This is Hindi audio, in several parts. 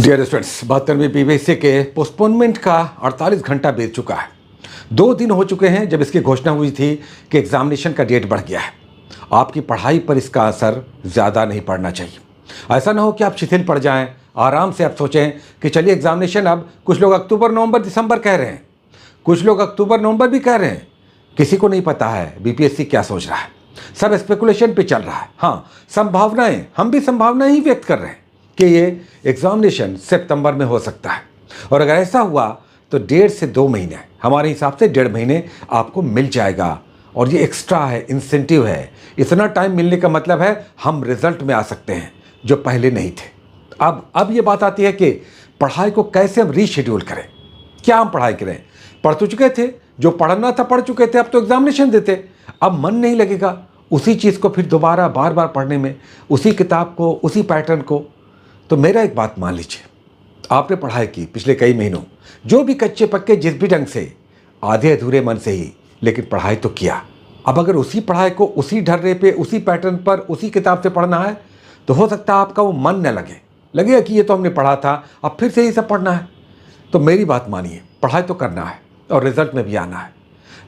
डियर स्टूडेंट्स, 72वीं पीवीसी के पोस्टपोनमेंट का 48 घंटा बीत चुका है। 2 दिन हो चुके हैं जब इसकी घोषणा हुई थी कि एग्जामिनेशन का डेट बढ़ गया है। आपकी पढ़ाई पर इसका असर ज़्यादा नहीं पड़ना चाहिए। ऐसा ना हो कि आप शिथिल पड़ जाएं। आराम से आप सोचें कि चलिए एग्जामिनेशन, अब कुछ लोग अक्टूबर, नवंबर, दिसंबर कह रहे हैं, कुछ लोग अक्टूबर, नवंबर भी कह रहे हैं। किसी को नहीं पता है बीपीएससी क्या सोच रहा है। सब स्पेकुलेशन पे चल रहा है। हाँ, संभावनाएं, हम भी संभावनाएं ही व्यक्त कर रहे हैं कि ये एग्जामिनेशन सितंबर में हो सकता है। और अगर ऐसा हुआ तो 1.5 से 2 महीने, हमारे हिसाब से 1.5 महीने आपको मिल जाएगा। और ये एक्स्ट्रा है, इंसेंटिव है। इतना टाइम मिलने का मतलब है हम रिजल्ट में आ सकते हैं जो पहले नहीं थे। अब ये बात आती है कि पढ़ाई को कैसे हम रीशेड्यूल करें। क्या हम पढ़ाई करें? पढ़ तो चुके थे, जो पढ़ना था पढ़ चुके थे, अब तो एग्जामिनेशन देते। अब मन नहीं लगेगा उसी चीज़ को फिर दोबारा बार बार पढ़ने में, उसी किताब को, उसी पैटर्न को। तो मेरा एक बात मान लीजिए, आपने पढ़ाई की पिछले कई महीनों, जो भी कच्चे पक्के जिस भी ढंग से, आधे अधूरे मन से ही, लेकिन पढ़ाई तो किया। अब अगर उसी पढ़ाई को उसी ढर्रे पे, उसी पैटर्न पर, उसी किताब से पढ़ना है तो हो सकता है आपका वो मन न लगेगा कि ये तो हमने पढ़ा था, अब फिर से ही सब पढ़ना है। तो मेरी बात मानिए, पढ़ाई तो करना है और रिजल्ट में भी आना है।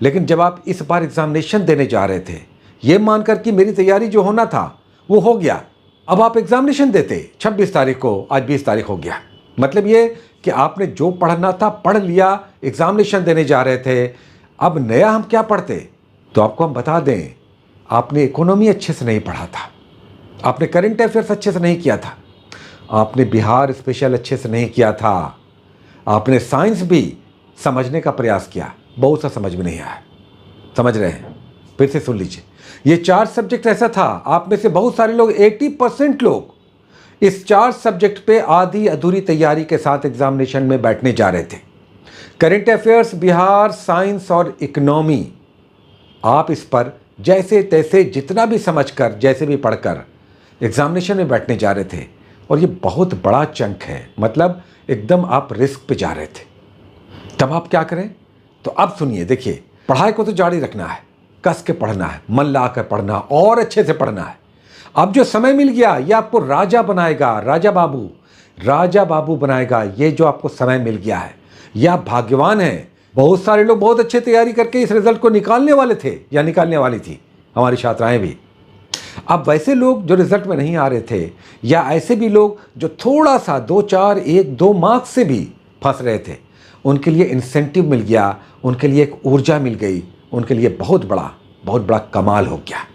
लेकिन जब आप इस बार एग्जामिनेशन देने जा रहे थे, ये मानकर कि मेरी तैयारी जो होना था वो हो गया, अब आप एग्जामिनेशन देते 26 तारीख को, आज 20 तारीख हो गया। मतलब ये कि आपने जो पढ़ना था पढ़ लिया, एग्जामिनेशन देने जा रहे थे। अब नया हम क्या पढ़ते? तो आपको हम बता दें, आपने इकोनॉमी अच्छे से नहीं पढ़ा था, आपने करंट अफेयर्स अच्छे से नहीं किया था, आपने बिहार स्पेशल अच्छे से नहीं किया था, आपने साइंस भी समझने का प्रयास किया, बहुत सा समझ में नहीं आया। समझ रहे हैं? फिर से सुन लीजिए, ये 4 सब्जेक्ट ऐसा था, आप में से बहुत सारे लोग, 80% लोग इस 4 सब्जेक्ट पे आधी अधूरी तैयारी के साथ एग्जामिनेशन में बैठने जा रहे थे। करंट अफेयर्स, बिहार, साइंस और इकोनॉमी, आप इस पर जैसे तैसे जितना भी समझकर, जैसे भी पढ़कर एग्जामिनेशन में बैठने जा रहे थे। और ये बहुत बड़ा चंक है, मतलब एकदम आप रिस्क पे जा रहे थे। तब आप क्या करें? तो अब सुनिए, देखिए, पढ़ाई को तो जारी रखना है, कस के पढ़ना है, मन लाकर पढ़ना और अच्छे से पढ़ना है। अब जो समय मिल गया ये आपको राजा बनाएगा, राजा बाबू बनाएगा। ये जो आपको समय मिल गया है, ये आप भाग्यवान हैं। बहुत सारे लोग बहुत अच्छी तैयारी करके इस रिजल्ट को निकालने वाले थे या निकालने वाली थी, हमारी छात्राएं भी। अब वैसे लोग जो रिजल्ट में नहीं आ रहे थे, या ऐसे भी लोग जो थोड़ा सा 2, 4, 1, 2 मार्क्स से भी फंस रहे थे, उनके लिए इंसेंटिव मिल गया, उनके लिए एक ऊर्जा मिल गई, उनके लिए बहुत बड़ा कमाल हो गया।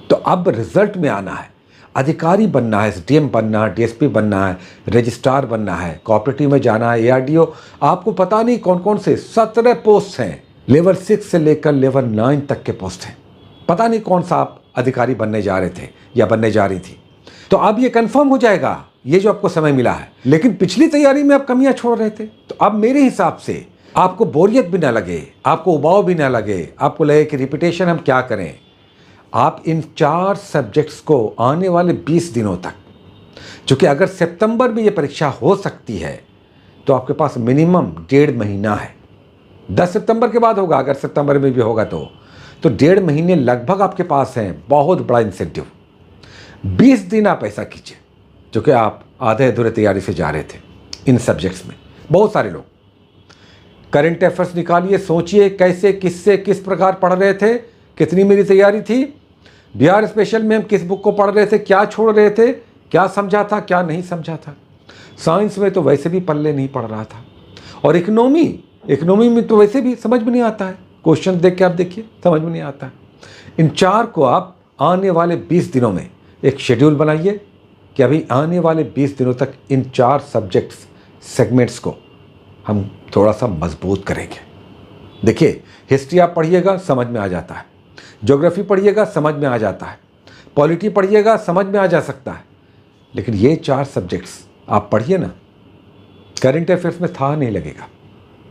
तो अब रिजल्ट में आना है, अधिकारी बनना है, एसडीएम बनना है, डीएसपी बनना है, रजिस्ट्रार बनना है, कोऑपरेटिव में जाना है, एआरडीओ, आपको पता नहीं कौन कौन से 17 पोस्ट हैं, लेवल 6 से लेकर लेवल 9 तक के पोस्ट हैं। पता नहीं कौन सा आप अधिकारी बनने जा रहे थे या बनने जा रही थी। तो अब ये कंफर्म हो जाएगा, ये जो आपको समय मिला है। लेकिन पिछली तैयारी में आप कमियां छोड़ रहे थे, तो अब मेरे हिसाब से आपको बोरियत भी ना लगे, आपको उबाऊ भी ना लगे, आपको लगे कि रिपीटेशन हम क्या करें। आप इन 4 सब्जेक्ट्स को आने वाले 20 दिनों तक, चूँकि अगर सितंबर में ये परीक्षा हो सकती है तो आपके पास मिनिमम 1.5 महीना है। 10 सितंबर के बाद होगा, अगर सितंबर में भी होगा तो 1.5 महीने लगभग आपके पास हैं। बहुत बड़ा इंसेंटिव। 20 दिन आप ऐसा कीजिए, चूँकि आप आधे अधूरे तैयारी से जा रहे थे इन सब्जेक्ट्स में। बहुत सारे लोग करंट अफेयर्स निकालिए, सोचिए कैसे, किससे, किस प्रकार पढ़ रहे थे, कितनी मेरी तैयारी थी। बिहार स्पेशल में हम किस बुक को पढ़ रहे थे, क्या छोड़ रहे थे, क्या समझा था, क्या नहीं समझा था। साइंस में तो वैसे भी पल्ले नहीं पढ़ रहा था। और इकोनॉमी में तो वैसे भी समझ में नहीं आता है, क्वेश्चन देख के आप देखिए, समझ में नहीं आता है। इन 4 को आप आने वाले 20 दिनों में एक शेड्यूल बनाइए कि अभी आने वाले 20 दिनों तक इन 4 सब्जेक्ट्स, सेगमेंट्स को हम थोड़ा सा मजबूत करेंगे। देखिए, हिस्ट्री आप पढ़िएगा, समझ में आ जाता है। ज्योग्राफी पढ़िएगा, समझ में आ जाता है। पॉलिटी पढ़िएगा, समझ में आ जा सकता है। लेकिन ये 4 सब्जेक्ट्स आप पढ़िए ना, करंट अफेयर्स में था नहीं लगेगा।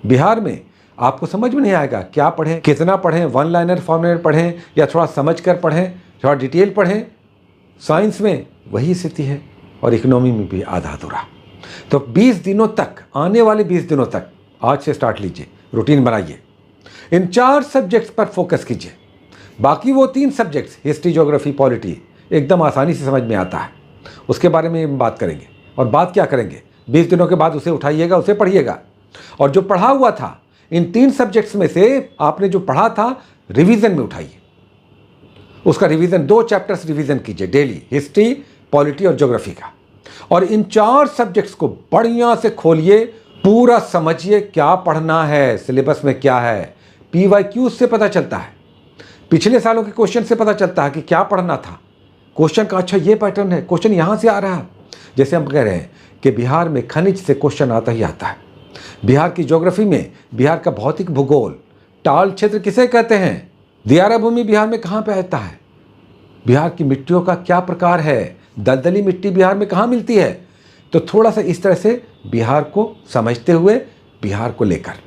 बिहार में आपको समझ में नहीं आएगा क्या पढ़ें, कितना पढ़ें, 1 लाइनर फॉर्मुलेट पढ़ें या थोड़ा समझ कर पढ़ें, थोड़ा डिटेल पढ़ें। साइंस में वही स्थिति है और इकोनॉमी में भी आधा अधूरा। तो 20 दिनों तक, आने वाले 20 दिनों तक, आज से स्टार्ट लीजिए, रूटीन बनाइए, इन 4 सब्जेक्ट्स पर फोकस कीजिए। बाकी वो 3 सब्जेक्ट्स, हिस्ट्री, ज्योग्राफी, पॉलिटी, एकदम आसानी से समझ में आता है, उसके बारे में हम बात करेंगे। और बात क्या करेंगे? 20 दिनों के बाद उसे उठाइएगा, उसे पढ़िएगा। और जो पढ़ा हुआ था इन 3 सब्जेक्ट्स में से आपने जो पढ़ा था रिवीजन में उठाइए, उसका रिवीजन 2 चैप्टर्स रिवीजन कीजिए डेली, हिस्ट्री, पॉलिटी और ज्योग्राफी का। और इन 4 सब्जेक्ट्स को बढ़िया से खोलिए, पूरा समझिए क्या पढ़ना है, सिलेबस में क्या है। PYQ से पता चलता है, पिछले सालों के क्वेश्चन से पता चलता है कि क्या पढ़ना था। क्वेश्चन का अच्छा ये पैटर्न है, क्वेश्चन यहाँ से आ रहा है। जैसे हम कह रहे हैं कि बिहार में खनिज से क्वेश्चन आता ही आता है, बिहार की ज्योग्राफी में बिहार का भौतिक भूगोल, टाल क्षेत्र किसे कहते हैं, दियारा भूमि बिहार में कहाँ पे आता है, बिहार की मिट्टियों का क्या प्रकार है, दलदली मिट्टी बिहार में कहाँ मिलती है। तो थोड़ा सा इस तरह से बिहार को समझते हुए बिहार को लेकर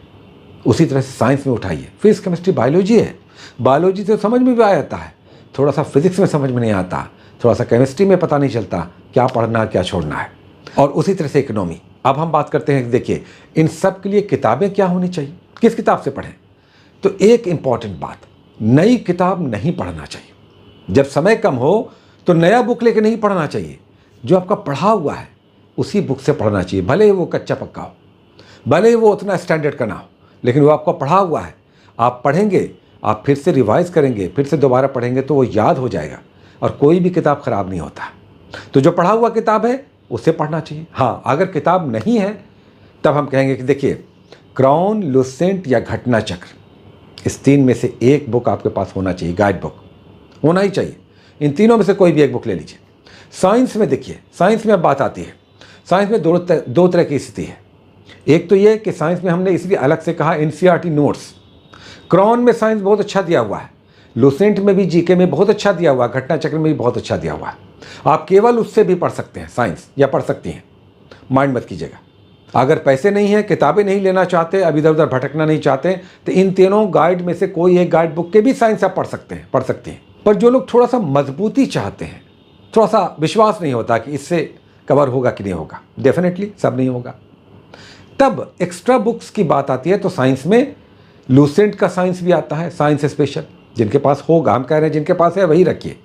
उसी तरह से साइंस में उठाइए। फिजिक्स, केमिस्ट्री, बायोलॉजी है, बायोलॉजी तो समझ में भी आ जाता है, थोड़ा सा फिजिक्स में समझ में नहीं आता, थोड़ा सा केमिस्ट्री में पता नहीं चलता क्या पढ़ना क्या छोड़ना है। और उसी तरह से इकोनॉमी। अब हम बात करते हैं, देखिए इन सब के लिए किताबें क्या होनी चाहिए, किस किताब से पढ़ें। तो एक इंपॉर्टेंट बात, नई किताब नहीं पढ़ना चाहिए। जब समय कम हो तो नया बुक लेके नहीं पढ़ना चाहिए, जो आपका पढ़ा हुआ है उसी बुक से पढ़ना चाहिए। भले ही वो कच्चा पक्का हो, भले ही वो उतना स्टैंडर्ड का ना हो, लेकिन वो आपका पढ़ा हुआ है, आप पढ़ेंगे, आप फिर से रिवाइज करेंगे, फिर से दोबारा पढ़ेंगे तो वो याद हो जाएगा। और कोई भी किताब खराब नहीं होता। तो जो पढ़ा हुआ किताब है उसे पढ़ना चाहिए। हाँ, अगर किताब नहीं है तब हम कहेंगे कि देखिए क्राउन, लुसेंट या घटना चक्र, इस 3 में से एक बुक आपके पास होना चाहिए, गाइड बुक होना ही चाहिए। इन तीनों में से कोई भी एक बुक ले लीजिए। साइंस में देखिए, साइंस में अब बात आती है, साइंस में दो तरह की स्थिति है। एक तो ये कि साइंस में हमने इसलिए अलग से कहा NCERT नोट्स, क्रॉन में साइंस बहुत अच्छा दिया हुआ है, लुसेंट में भी GK में बहुत अच्छा दिया हुआ है, घटना चक्र में भी बहुत अच्छा दिया हुआ है। आप केवल उससे भी पढ़ सकते हैं साइंस, या पढ़ सकती हैं, माइंड मत कीजिएगा। अगर पैसे नहीं है, किताबें नहीं लेना चाहते, अब इधर उधर भटकना नहीं चाहते, तो इन तीनों गाइड में से कोई एक गाइड बुक के भी साइंस आप पढ़ सकते हैं। पर जो लोग थोड़ा सा मजबूती चाहते हैं, थोड़ा सा विश्वास नहीं होता कि इससे कवर होगा कि नहीं होगा, डेफिनेटली सब नहीं होगा, तब एक्स्ट्रा बुक्स की बात आती है। तो साइंस में लुसेंट का साइंस भी आता है, साइंस स्पेशल, जिनके पास होगा, हम कह रहे हैं जिनके पास है वही रखिए।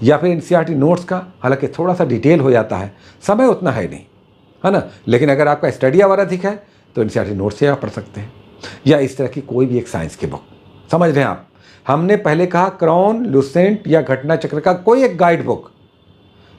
या फिर NCERT नोट्स का, हालांकि थोड़ा सा डिटेल हो जाता है, समय उतना है नहीं, है ना, लेकिन अगर आपका स्टडी आवर अधिक है तो NCERT नोट्स से आप पढ़ सकते हैं। या इस तरह की कोई भी एक साइंस की बुक, समझ रहे हैं आप। हमने पहले कहा क्रॉन, लुसेंट या घटना चक्र का कोई एक गाइड बुक,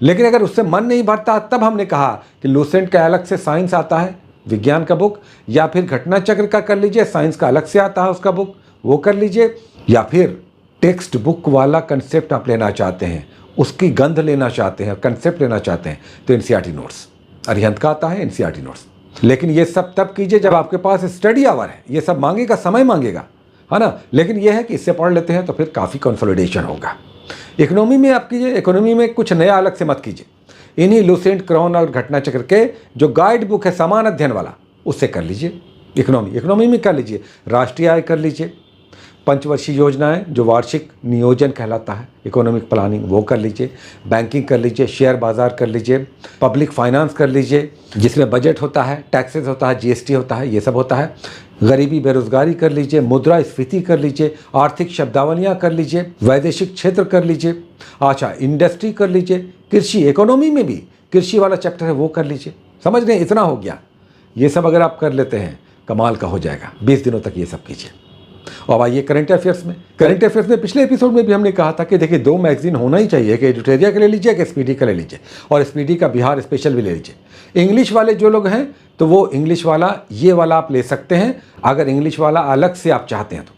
लेकिन अगर उससे मन नहीं भरता तब हमने कहा कि लुसेंट का अलग से साइंस आता है, विज्ञान का बुक, या फिर घटना चक्र का कर लीजिए, साइंस का अलग से आता है उसका बुक, वो कर लीजिए। या फिर टेक्स्ट बुक वाला कंसेप्ट आप लेना चाहते हैं, उसकी गंध लेना चाहते हैं, कंसेप्ट लेना चाहते हैं, तो NCERT नोट्स, अरिहंत का आता है NCERT नोट्स। लेकिन ये सब तब कीजिए जब आपके पास स्टडी आवर है, ये सब मांगेगा, समय मांगेगा, है ना, लेकिन ये है कि इससे पढ़ लेते हैं तो फिर काफ़ी कंसोलिडेशन होगा। इकोनॉमी में आप कीजिए, इकोनॉमी में कुछ नया अलग से मत कीजिए, इन्हीं लुसेंट, क्रॉन और घटना चक्र के जो गाइड बुक है समान अध्ययन वाला, उससे कर लीजिए। इकोनॉमी में कर लीजिए, राष्ट्रीय आय कर लीजिए, पंचवर्षीय योजनाएं जो वार्षिक नियोजन कहलाता है, इकोनॉमिक प्लानिंग, वो कर लीजिए, बैंकिंग कर लीजिए, शेयर बाजार कर लीजिए, पब्लिक फाइनेंस कर लीजिए जिसमें बजट होता है, टैक्सेस होता है, GST होता है, ये सब होता है, गरीबी बेरोजगारी कर लीजिए, मुद्रा स्फीति कर लीजिए, आर्थिक शब्दावलियाँ कर लीजिए, वैदेशिक क्षेत्र कर लीजिए, अच्छा इंडस्ट्री कर लीजिए, कृषि, इकोनॉमी में भी कृषि वाला चैप्टर है वो कर लीजिए। समझ रहे हैं, इतना हो गया। ये सब अगर आप कर लेते हैं कमाल का हो जाएगा। 20 दिनों तक ये सब कीजिए। और आइए करंट अफेयर्स में पिछले एपिसोड में भी हमने कहा था कि देखिए 2 मैगजीन होना ही चाहिए, कि एडिटोरिया का ले लीजिए, कि SPD का ले लीजिए, और SPD का बिहार स्पेशल भी ले लीजिए। इंग्लिश वाले जो लोग हैं तो वो इंग्लिश वाला, ये वाला आप ले सकते हैं, अगर इंग्लिश वाला अलग से आप चाहते हैं तो।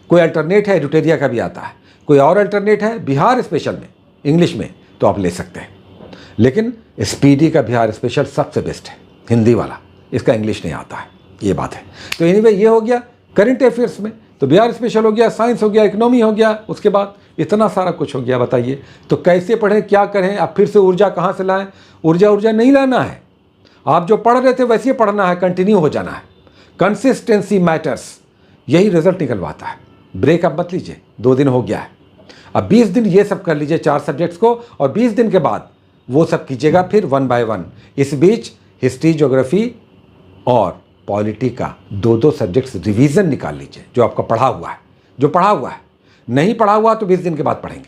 कोई अल्टरनेट है, एडिटोरिया का भी आता है, कोई और अल्टरनेट है बिहार स्पेशल में इंग्लिश में, तो आप ले सकते हैं। लेकिन SPD का बिहार स्पेशल सबसे बेस्ट है, हिंदी वाला, इसका इंग्लिश नहीं आता है, ये बात है। तो एनीवे ये हो गया करंट अफेयर्स में, तो बिहार स्पेशल हो गया, साइंस हो गया, इकोनॉमी हो गया, उसके बाद इतना सारा कुछ हो गया। बताइए तो कैसे पढ़ें, क्या करें, आप फिर से ऊर्जा कहाँ से लाएं। ऊर्जा नहीं लाना है, आप जो पढ़ रहे थे वैसे ही पढ़ना है, कंटिन्यू हो जाना है। कंसिस्टेंसी मैटर्स, यही रिजल्ट निकलवाता है। ब्रेक अब मत लीजिए, 2 दिन हो गया है, अब 20 दिन ये सब कर लीजिए 4 सब्जेक्ट्स को, और 20 दिन के बाद वो सब कीजिएगा फिर 1 बाय 1। इस बीच हिस्ट्री, ज्योग्राफी और पॉलिटी का 2-2 सब्जेक्ट्स रिवीजन निकाल लीजिए, जो आपका पढ़ा हुआ है। जो पढ़ा हुआ है, नहीं पढ़ा हुआ तो 20 दिन के बाद पढ़ेंगे।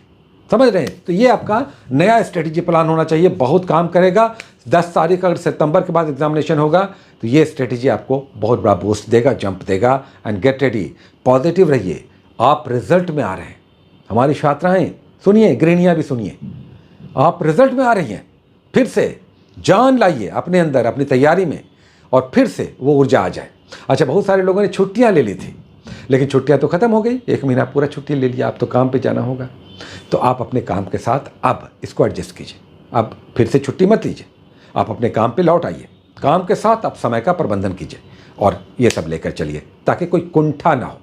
समझ रहे हैं? तो ये आपका नया स्ट्रेटेजी प्लान होना चाहिए, बहुत काम करेगा। 10 तारीख अगर सितंबर के बाद एग्जामिनेशन होगा तो ये स्ट्रेटेजी आपको बहुत बड़ा बूस्ट देगा, जंप देगा। एंड गेट रेडी, पॉजिटिव रहिए, आप रिजल्ट में आ रहे हैं। हमारी छात्राएं सुनिए, गृहिणियां भी सुनिए, आप रिजल्ट में आ रही हैं। फिर से जान लाइए अपने अंदर, अपनी तैयारी में, और फिर से वो ऊर्जा आ जाए। अच्छा, बहुत सारे लोगों ने छुट्टियां ले ली थी, लेकिन छुट्टियां तो खत्म हो गई, 1 महीना पूरा छुट्टी ले लिया, अब तो काम पे जाना होगा। तो आप अपने काम के साथ अब इसको एडजस्ट कीजिए, अब फिर से छुट्टी मत लीजिए, आप अपने काम पे लौट आइए, काम के साथ आप समय का प्रबंधन कीजिए और ये सब लेकर चलिए, ताकि कोई कुंठा ना हो,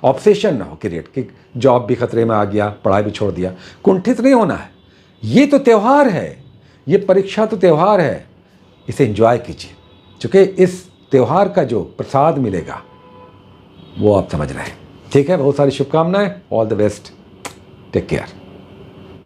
ऑब्सेशन ना हो क्रिएट कि जॉब भी खतरे में आ गया, पढ़ाई भी छोड़ दिया। कुंठित नहीं होना है, ये तो त्यौहार है, ये परीक्षा तो त्यौहार है, इसे एंजॉय कीजिए, क्योंकि इस त्यौहार का जो प्रसाद मिलेगा वो आप समझ रहे हैं। ठीक है, बहुत सारी शुभकामनाएं, all the best, take care.